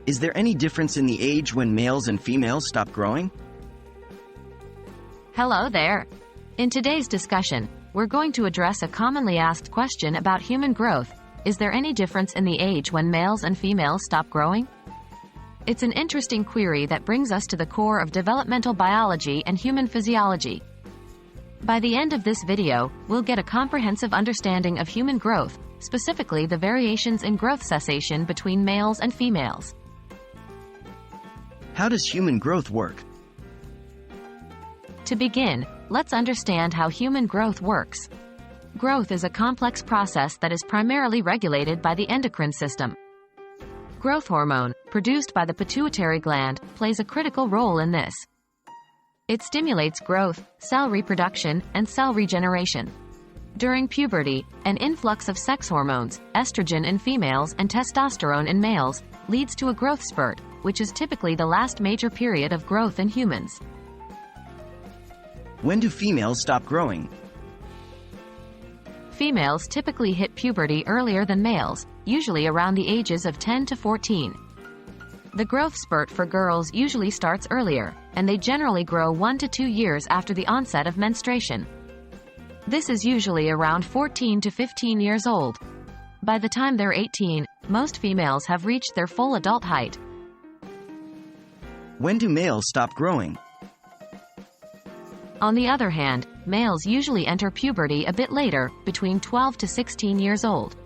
Is there any difference in the age when males and females stop growing? Hello there. In today's discussion, we're going to address a commonly asked question about human growth. Is there any difference in the age when males and females stop growing? It's an interesting query that brings us to the core of developmental biology and human physiology. By the end of this video, we'll get a comprehensive understanding of human growth, specifically the variations in growth cessation between males and females. How does human growth work? To begin, let's understand how human growth works. Growth is a complex process that is primarily regulated by the endocrine system. Growth hormone, produced by the pituitary gland, plays a critical role in this. It stimulates growth, cell reproduction, and cell regeneration. During puberty, an influx of sex hormones, estrogen in females and testosterone in males, leads to a growth spurt, which is typically the last major period of growth in humans. When do females stop growing? Females typically hit puberty earlier than males, usually around the ages of 10 to 14. The growth spurt for girls usually starts earlier, and they generally grow 1 to 2 years after the onset of menstruation. This is usually around 14 to 15 years old. By the time they're 18, most females have reached their full adult height. When do males stop growing? On the other hand, males usually enter puberty a bit later, between 12 to 16 years old.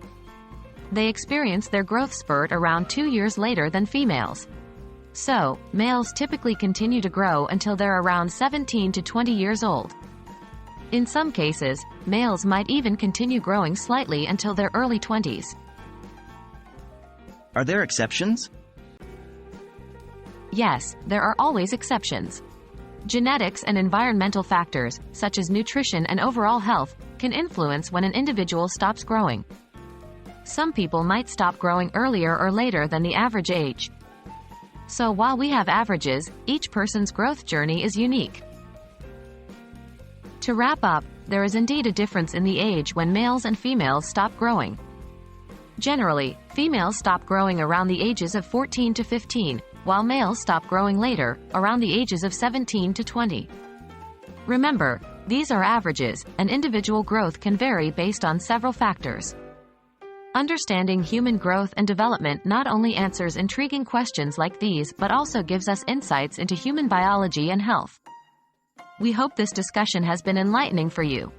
They experience their growth spurt around 2 years later than females. So, males typically continue to grow until they're around 17 to 20 years old. In some cases, males might even continue growing slightly until their early 20s. Are there exceptions? Yes, there are always exceptions. Genetics and environmental factors, such as nutrition and overall health, can influence when an individual stops growing. Some people might stop growing earlier or later than the average age. So while we have averages, each person's growth journey is unique. To wrap up, there is indeed a difference in the age when males and females stop growing. Generally, females stop growing around the ages of 14 to 15, while males stop growing later, around the ages of 17 to 20. Remember, these are averages, and individual growth can vary based on several factors. Understanding human growth and development not only answers intriguing questions like these but also gives us insights into human biology and health. We hope this discussion has been enlightening for you.